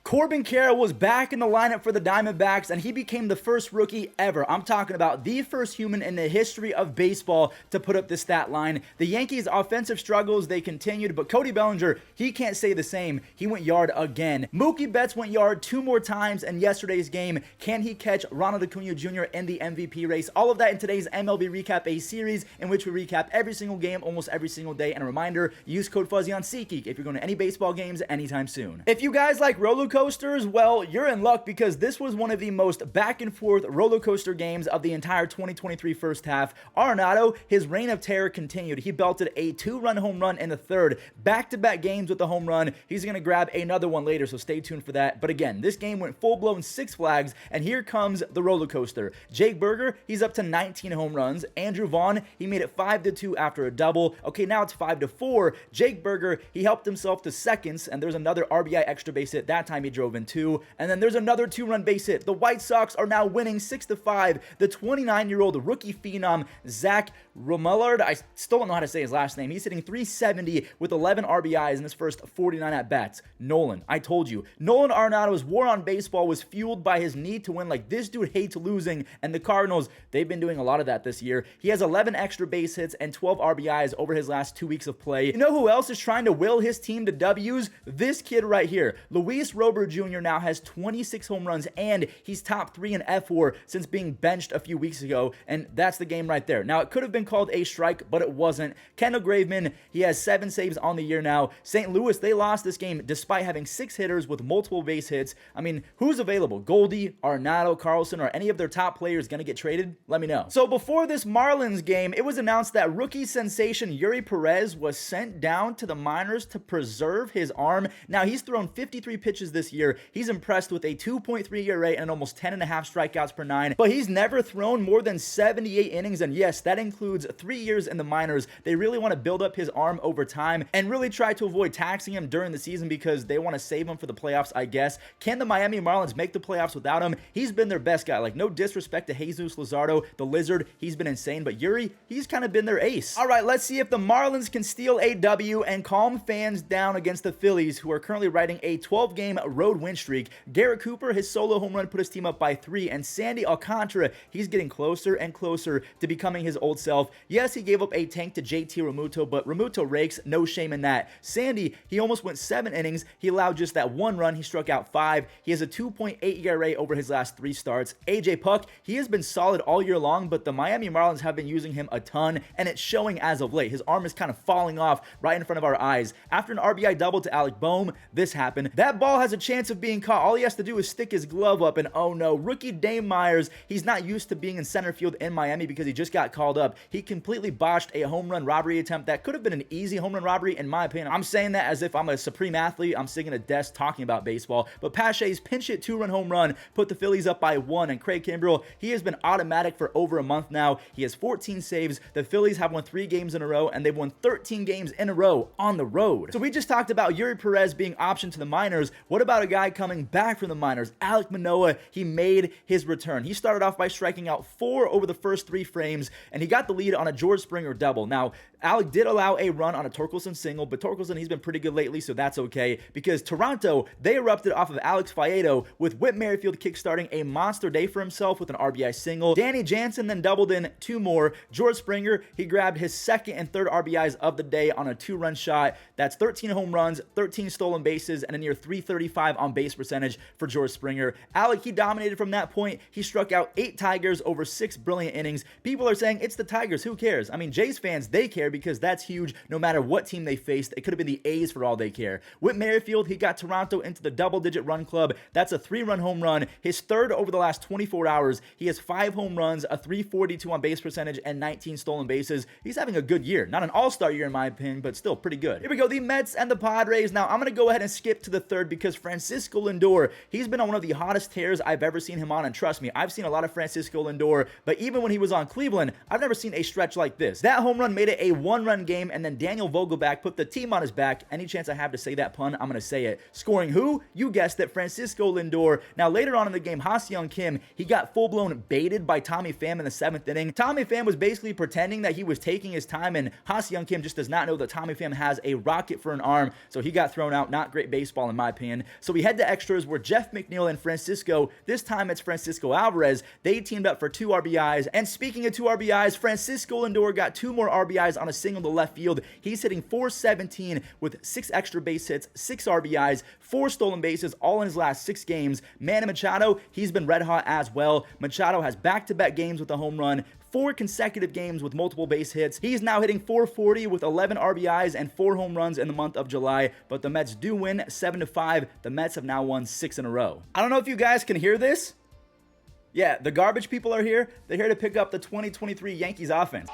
Corbin Carroll was back in the lineup for the Diamondbacks, and he became the first rookie ever. I'm talking about the first human in the history of baseball to put up this stat line. The Yankees' offensive struggles, they continued, but Cody Bellinger, he can't say the same. He went yard again. Mookie Betts went yard 2 more times in yesterday's game. Can he catch Ronald Acuna Jr. in the MVP race? All of that in today's MLB Recap, a series in which we recap every single game almost every single day. And a reminder, use code Fuzzy on SeatGeek if you're going to any baseball games anytime soon. If you guys like roller coasters, well, you're in luck because this was one of the most back and forth roller coaster games of the entire 2023 first half. Arenado, his reign of terror continued. He belted a 2-run home run in the third. Back-to-back games with a home run. He's going to grab another one later, so stay tuned for that. But again, this game went full-blown Six Flags, and here comes the roller coaster. Jake Burger, he's up to 19 home runs. Andrew Vaughn, he made it 5-2 after a double. Okay, now it's 5-4. Jake Burger, he helped himself to seconds, and there's another RBI extra base hit. That time he drove in 2. And then there's another 2-run base hit. The White Sox are now winning 6-5. The 29-year-old rookie phenom, Zach Romullard, I still don't know how to say his last name. He's hitting .370 with 11 RBIs in his first 49 at-bats. Nolan, I told you. Nolan Arenado's war on baseball was fueled by his need to win. Like, this dude hates losing, and the Cardinals, they've been doing a lot of that this year. He has 11 extra base hits and 12 RBIs over his last 2 weeks of play. You know who else is trying to will his team to W's? This kid right here. Luis Robert Jr. now has 26 home runs, and he's top 3 in F4 since being benched a few weeks ago, and that's the game right there. Now, it could have been called a strike, but it wasn't. Kendall Graveman, he has 7 saves on the year now. St. Louis, they lost this game despite having 6 hitters with multiple base hits. I mean, who's available? Goldie, Arenado, Carlson, or any of their top players going to get traded? Let me know. So before this Marlins game, it was announced that rookie sensation Yuri Perez was sent down to the minors to preserve his arm. Now, he's thrown 53 pitches this year. He's impressed with a 2.3 ERA and almost 10.5 strikeouts per 9, but he's never thrown more than 78 innings, and yes, that includes 3 years in the minors. They really want to build up his arm over time and really try to avoid taxing him during the season because they want to save him for the playoffs, I guess. Can the Miami Marlins make the playoffs without him? He's been their best guy. Like, no disrespect to Jesus Luzardo, the Lizard. He's been insane, but Yuri, he's kind of been their ace. All right, let's see if the Marlins can steal a W and calm fans down against the Phillies, who are currently riding a 12-game road win streak. Garrett Cooper, his solo home run put his team up by 3, and Sandy Alcantara, he's getting closer and closer to becoming his old self. Yes, he gave up a tank to JT Realmuto, but Realmuto rakes, no shame in that. Sandy, he almost went 7 innings. He allowed just that 1 run. He struck out 5. He has a 2.8 ERA over his last 3 starts. AJ Puck, he has been solid all year long, but the Miami Marlins have been using him a ton, and it's showing as of late. His arm is kind of falling off right in front of our eyes. After an RBI double to Alec Boehm, this happened. That ball has a chance of being caught. All he has to do is stick his glove up, and oh no, rookie Dame Myers, he's not used to being in center field in Miami because he just got called up. He completely botched a home run robbery attempt that could have been an easy home run robbery in my opinion. I'm saying that as if I'm a supreme athlete. I'm sitting at a desk talking about baseball, but Pache's pinch hit 2-run home run put the Phillies up by 1, and Craig Kimbrell, he has been automatic for over a month now. He has 14 saves. The Phillies have won 3 games in a row, and they've won 13 games in a row on the road. So we just talked about Yuri Perez being optioned to the minors. What about a guy coming back from the minors? Alek Manoah, he made his return. He started off by striking out 4 over the first 3 frames, and he got the lead on a George Springer double. Now, Alek did allow a run on a Torkelson single, but Torkelson, he's been pretty good lately, so that's okay, because Toronto, they erupted off of Alex Faedo with Whit Merrifield kickstarting a monster day for himself with an RBI single. Danny Jansen then doubled in 2 more. George Springer, he grabbed his 2nd and 3rd RBIs of the day on a 2-run shot. That's 13 home runs, 13 stolen bases, and a near .335 on base percentage for George Springer. Alek, he dominated from that point. He struck out 8 Tigers over 6 brilliant innings. People are saying it's the Tigers. Who cares? I mean, Jays fans, they care because that's huge no matter what team they faced. It could have been the A's for all they care. Whit Merrifield, he got Toronto into the double-digit run club. That's a 3-run home run. His 3rd over the last 24 hours. He has 5 home runs, a .342 on base percentage, and 19 stolen bases. He's having a good year. Not an all-star year in my opinion, but still pretty good. Here we go, the Mets and the Padres. Now, I'm going to go ahead and skip to the 3rd because Francisco Lindor, he's been on one of the hottest tears I've ever seen him on, and trust me, I've seen a lot of Francisco Lindor, but even when he was on Cleveland, I've never seen a stretch like this. That home run made it a 1-run game, and then Daniel Vogelbach put the team on his back. Any chance I have to say that pun, I'm going to say it. Scoring who? You guessed it, Francisco Lindor. Now, later on in the game, Ha-Seong Kim, he got full-blown baited by Tommy Pham in the 7th inning. Tommy Pham was basically pretending that he was taking his time, and Ha-Seong Kim just does not know that Tommy Pham has a rocket for an arm, so he got thrown out. Not great baseball in my opinion. So we head to extras where Jeff McNeil and Francisco, this time it's Francisco Alvarez, they teamed up for 2 RBIs. And speaking of 2 RBIs, Francisco Lindor got 2 more RBIs on a single to left field. He's hitting .417 with 6 extra base hits, 6 RBIs, 4 stolen bases, all in his last 6 games. Manny Machado, he's been red hot as well. Machado has back-to-back games with a home run, 4 consecutive games with multiple base hits. He's now hitting .440 with 11 RBIs and 4 home runs in the month of July, but the Mets do win 7-5. The Mets have now won 6 in a row. I don't know if you guys can hear this. Yeah, the garbage people are here. They're here to pick up the 2023 Yankees offense,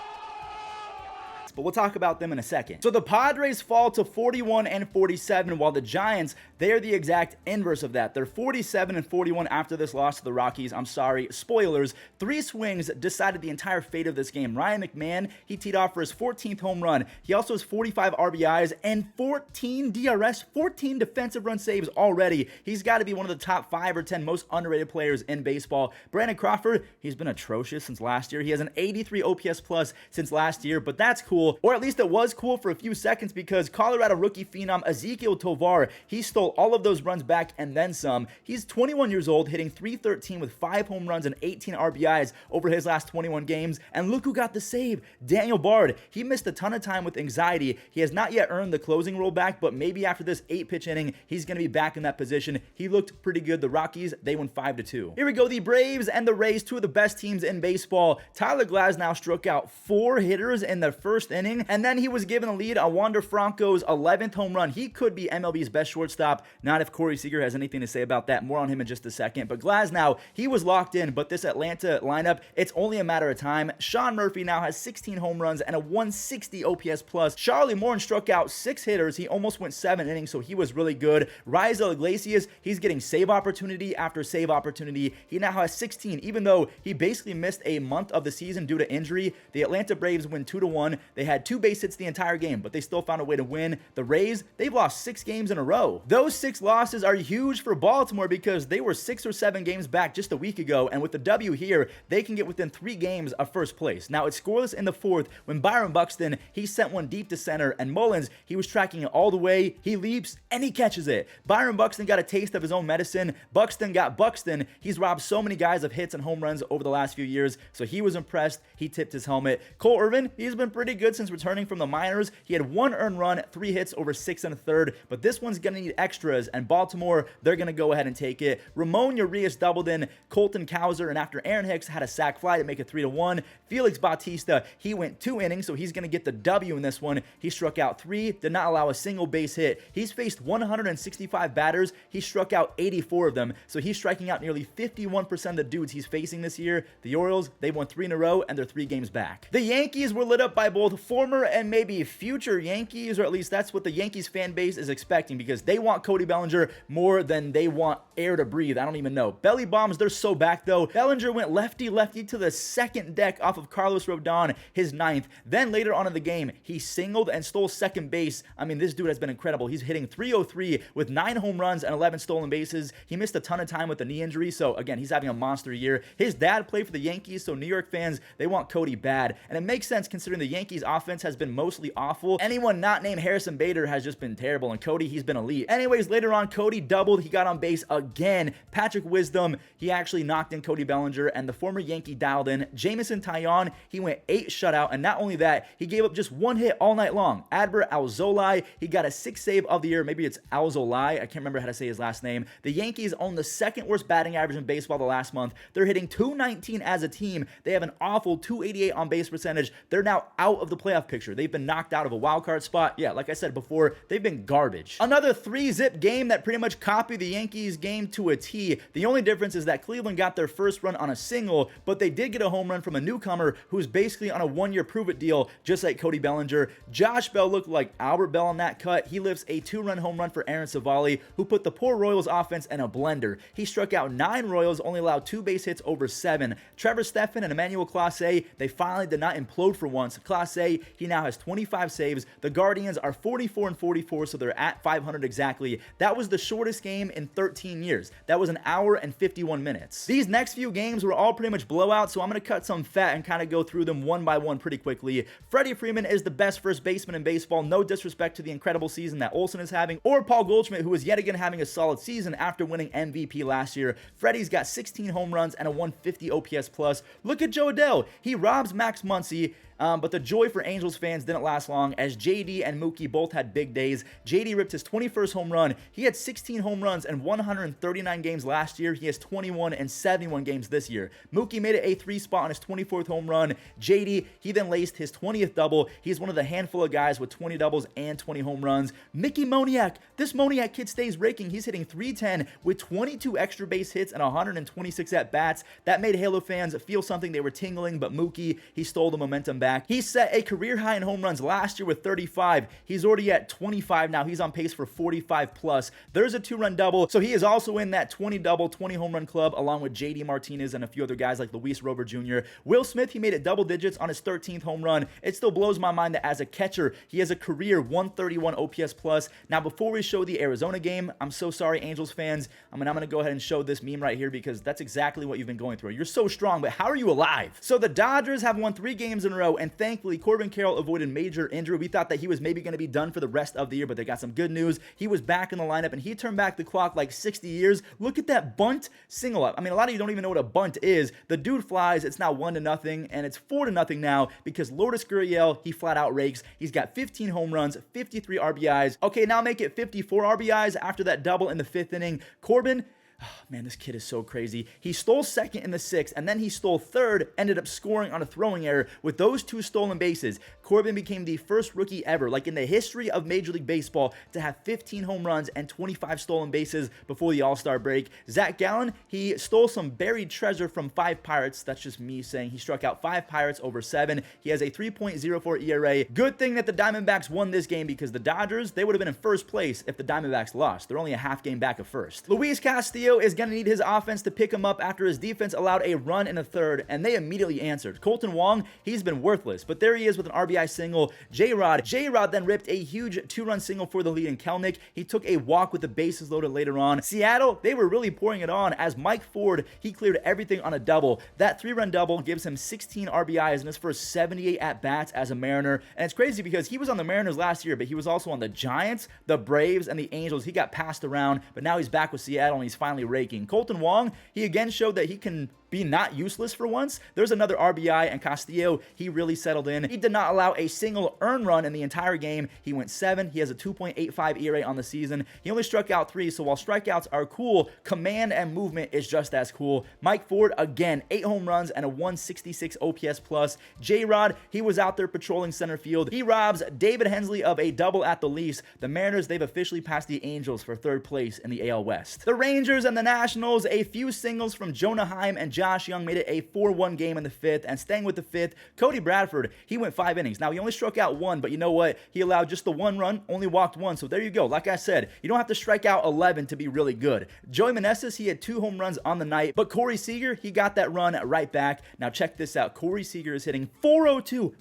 but we'll talk about them in a second. So the Padres fall to 41-47, while the Giants, they are the exact inverse of that. They're 47-41 after this loss to the Rockies. I'm sorry, spoilers. 3 swings decided the entire fate of this game. Ryan McMahon, he teed off for his 14th home run. He also has 45 RBIs and 14 DRS, 14 defensive run saves already. He's got to be one of the top 5 or 10 most underrated players in baseball. Brandon Crawford, he's been atrocious since last year. He has an 83 OPS plus since last year, but that's cool. Or at least it was cool for a few seconds, because Colorado rookie phenom Ezequiel Tovar, he stole all of those runs back and then some. He's 21 years old, hitting .313 with 5 home runs and 18 RBIs over his last 21 games. And look who got the save, Daniel Bard. He missed a ton of time with anxiety. He has not yet earned the closing role back, but maybe after this 8-pitch inning, he's going to be back in that position. He looked pretty good. The Rockies, they won 5-2. Here we go, the Braves and the Rays, 2 of the best teams in baseball. Tyler Glasnow struck out 4 hitters in the first inning, and then he was given the lead on Wander Franco's 11th home run. He could be MLB's best shortstop, not if Corey Seager has anything to say about that. More on him in just a second. But Glasnow, he was locked in, but this Atlanta lineup, it's only a matter of time. Sean Murphy now has 16 home runs and a 160 OPS plus. Charlie Morton struck out 6 hitters. He almost went 7 innings, so he was really good. Raisel Iglesias, he's getting save opportunity after save opportunity. He now has 16, even though he basically missed a month of the season due to injury. The Atlanta Braves win 2-1. They had 2 base hits the entire game, but they still found a way to win. The Rays, they've lost 6 games in a row. Those 6 losses are huge for Baltimore because they were 6 or 7 games back just a week ago, and with the W here, they can get within 3 games of first place. Now, it's scoreless in the 4th when Byron Buxton, he sent one deep to center, and Mullins, he was tracking it all the way. He leaps, and he catches it. Byron Buxton got a taste of his own medicine. Buxton got Buxton. He's robbed so many guys of hits and home runs over the last few years, so he was impressed. He tipped his helmet. Cole Irvin, he's been pretty good since returning from the minors. He had 1 earned run, 3 hits over 6 1/3, but this one's going to need extras, and Baltimore, they're going to go ahead and take it. Ramon Urias doubled in Colton Cowser, and after Aaron Hicks had a sac fly to make it 3-1, Felix Bautista, he went 2 innings, so he's going to get the W in this one. He struck out 3, did not allow a single base hit. He's faced 165 batters. He struck out 84 of them, so he's striking out nearly 51% of the dudes he's facing this year. The Orioles, they won 3 in a row, and they're 3 games back. The Yankees were lit up by both former and maybe future Yankees, or at least that's what the Yankees fan base is expecting, because they want Cody Bellinger more than they want air to breathe. I don't even know. Belly bombs, they're so back though. Bellinger went lefty-lefty to the second deck off of Carlos Rodon, his 9th. Then later on in the game, he singled and stole second base. I mean, this dude has been incredible. He's hitting .303 with 9 home runs and 11 stolen bases. He missed a ton of time with the knee injury, so again, he's having a monster year. His dad played for the Yankees, so New York fans, they want Cody bad. And it makes sense considering the Yankees offense has been mostly awful. Anyone not named Harrison Bader has just been terrible, and Cody, he's been elite. Anyways, later on, Cody doubled. He got on base again. Patrick Wisdom, he actually knocked in Cody Bellinger, and the former Yankee dialed in. Jamison Taillon, he went 8 shutout, and not only that, he gave up just 1 hit all night long. Adbert Alzolay, he got a 6th save of the year. Maybe it's Alzolay. I can't remember how to say his last name. The Yankees own the 2nd worst batting average in baseball the last month. They're hitting .219 as a team. They have an awful .288 on base percentage. They're now out of the playoff picture. They've been knocked out of a wild card spot. Yeah, like I said before, they've been garbage. Another 3-zip game that pretty much copied the Yankees game to a T. The only difference is that Cleveland got their first run on a single, but they did get a home run from a newcomer who's basically on a 1-year prove-it deal, just like Cody Bellinger. Josh Bell looked like Albert Bell on that cut. He lifts a 2-run home run for Aaron Savali, who put the poor Royals offense in a blender. He struck out 9 Royals, only allowed 2 base hits over 7. Trevor Stephan and Emmanuel Clase, they finally did not implode for once. Clase, today. He now has 25 saves. The Guardians are 44-44, so they're at 500 exactly. That was the shortest game in 13 years. That was an hour and 51 minutes. These next few games were all pretty much blowouts, so I'm going to cut some fat and kind of go through them one by one pretty quickly. Freddie Freeman is the best first baseman in baseball. No disrespect to the incredible season that Olsen is having, or Paul Goldschmidt, who is yet again having a solid season after winning MVP last year. Freddie's got 16 home runs and a 150 OPS plus. Look at Joe Adell. He robs Max Muncy. But the joy for Angels fans didn't last long, as JD and Mookie both had big days. JD ripped his 21st home run. He had 16 home runs in 139 games last year. He has 21 in 71 games this year. Mookie made it a 3 spot on his 24th home run. JD, he then laced his 20th double. He's one of the handful of guys with 20 doubles and 20 home runs. Mickey Moniak, this Moniak kid stays raking. He's hitting .310 with 22 extra base hits and 126 at-bats. That made Halo fans feel something. They were tingling, but Mookie, he stole the momentum back. He set a career high in home runs last year with 35. He's already at 25 now. He's on pace for 45 plus. There's a 2-run double, so he is also in that 20 double, 20 home run club, along with JD Martinez and a few other guys like Luis Robert Jr. Will Smith, he made it double digits on his 13th home run. It still blows my mind that as a catcher, he has a career 131 OPS plus. Now, before we show the Arizona game, I'm so sorry, Angels fans. I'm going to go ahead and show this meme right here because that's exactly what you've been going through. You're so strong, but how are you alive? So the Dodgers have won 3 games in a row, and thankfully, Corbin Carroll avoided major injury. We thought that he was maybe going to be done for the rest of the year, but they got some good news. He was back in the lineup, and he turned back the clock like 60 years. Look at that bunt single up. I mean, a lot of you don't even know what a bunt is. The dude flies. It's now 1-0, and it's 4-0 now because Lourdes Gurriel, he flat out rakes. He's got 15 home runs, 53 RBIs. Okay, now make it 54 RBIs after that double in the 5th inning. Corbin, oh, man, this kid is so crazy. He stole second in the 6th, and then he stole third, ended up scoring on a throwing error. With those 2 stolen bases, Corbin became the first rookie ever, like in the history of Major League Baseball, to have 15 home runs and 25 stolen bases before the All-Star break. Zach Gallen, he stole some buried treasure from 5 Pirates. That's just me saying he struck out 5 Pirates over 7. He has a 3.04 ERA. Good thing that the Diamondbacks won this game because the Dodgers, they would have been in first place if the Diamondbacks lost. They're only a half game back of first. Luis Castillo is going to need his offense to pick him up after his defense allowed a run in the 3rd, and they immediately answered. Colton Wong, he's been worthless, but there he is with an RBI single. J-Rod then ripped a huge 2-run single for the lead in Kelnick. He took a walk with the bases loaded later on. Seattle, they were really pouring it on as Mike Ford, he cleared everything on a double. That 3-run double gives him 16 RBIs in his first 78 at-bats as a Mariner, and it's crazy because he was on the Mariners last year, but he was also on the Giants, the Braves, and the Angels. He got passed around, but now he's back with Seattle, and he's finally raking. Colton Wong, he again showed that he can be not useless for once. There's another RBI, and Castillo, he really settled in. He did not allow a single earned run in the entire game. He went 7. He has a 2.85 ERA on the season. He only struck out 3, so while strikeouts are cool, command and movement is just as cool. Mike Ford, again, 8 home runs and a 166 OPS plus. J-Rod, he was out there patrolling center field. He robs David Hensley of a double at the least. The Mariners, they've officially passed the Angels for 3rd place in the AL West. The Rangers and the Nationals, a few singles from Jonah Heim and Josh Young made it a 4-1 game in the 5th, and staying with the 5th, Cody Bradford, he went 5 innings. Now, he only struck out 1, but you know what? He allowed just the 1 run, only walked 1, so there you go. Like I said, you don't have to strike out 11 to be really good. Joey Meneses, he had 2 home runs on the night, but Corey Seager, he got that run right back. Now, check this out. Corey Seager is hitting .402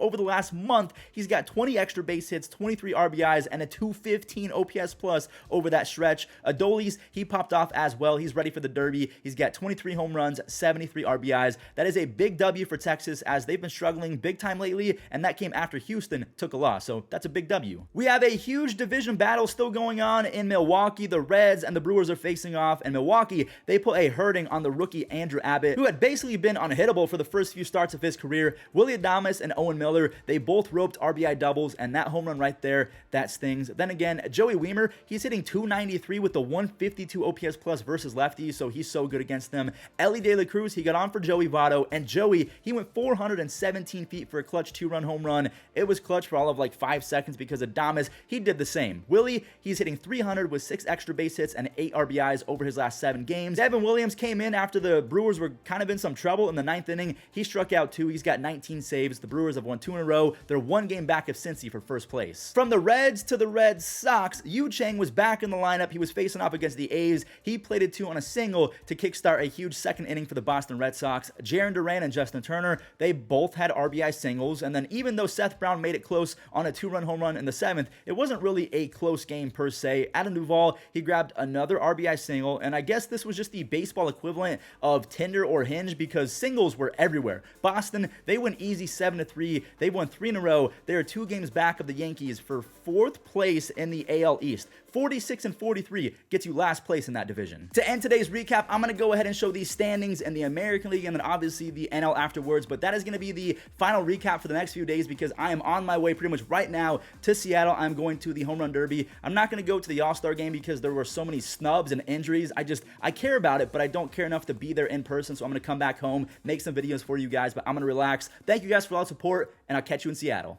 over the last month. He's got 20 extra base hits, 23 RBIs, and a 215 OPS plus over that stretch. Adolis, he popped off as well. He's ready for the Derby. He's got 23 home runs, 73 RBIs. That is a big W for Texas as they've been struggling big time lately, and that came after Houston took a loss, so that's a big W. We have a huge division battle still going on in Milwaukee. The Reds and the Brewers are facing off, and Milwaukee, they put a hurting on the rookie Andrew Abbott, who had basically been unhittable for the first few starts of his career. Willie Adames and Owen Miller, they both roped RBI doubles, and that home run right there, that stings. Then again, Joey Wiemer, he's hitting .293 with the 152 OPS plus versus lefties, so he's so good against them. Ellie De La Cruz, he got on for Joey Votto, and Joey, he went 417 feet for a clutch 2-run home run. It was clutch for all of like 5 seconds because Adames, he did the same. Willie, he's hitting .300 with 6 extra base hits and 8 RBIs over his last 7 games. Devin Williams came in after the Brewers were kind of in some trouble in the 9th inning. He struck out 2. He's got 19 19 saves. The Brewers have won 2 in a row. They're 1 game back of Cincy for first place. From the Reds to the Red Sox, Yu Chang was back in the lineup. He was facing off against the A's. He plated 2 on a single to kickstart a huge second inning for the Boston Red Sox. Jarren Duran and Justin Turner, they both had RBI singles, and then even though Seth Brown made it close on a 2-run home run in the 7th, it wasn't really a close game per se. Adam Duvall, he grabbed another RBI single, and I guess this was just the baseball equivalent of Tinder or Hinge because singles were everywhere. Boston, they went easy 7-3. They won 3 in a row. They are 2 games back of the Yankees for 4th place in the AL East. 46-43 gets you last place in that division. To end today's recap, I'm going to go ahead and show these standings in the American League and then obviously the NL afterwards, but that is going to be the final recap for the next few days because I am on my way pretty much right now to Seattle. I'm going to the Home Run Derby. I'm not going to go to the All-Star game because there were so many snubs and injuries. I care about it, but I don't care enough to be there in person, so I'm going to come back home, make some videos for you guys, but I'm going to relax. Thank you guys for all the support, and I'll catch you in Seattle.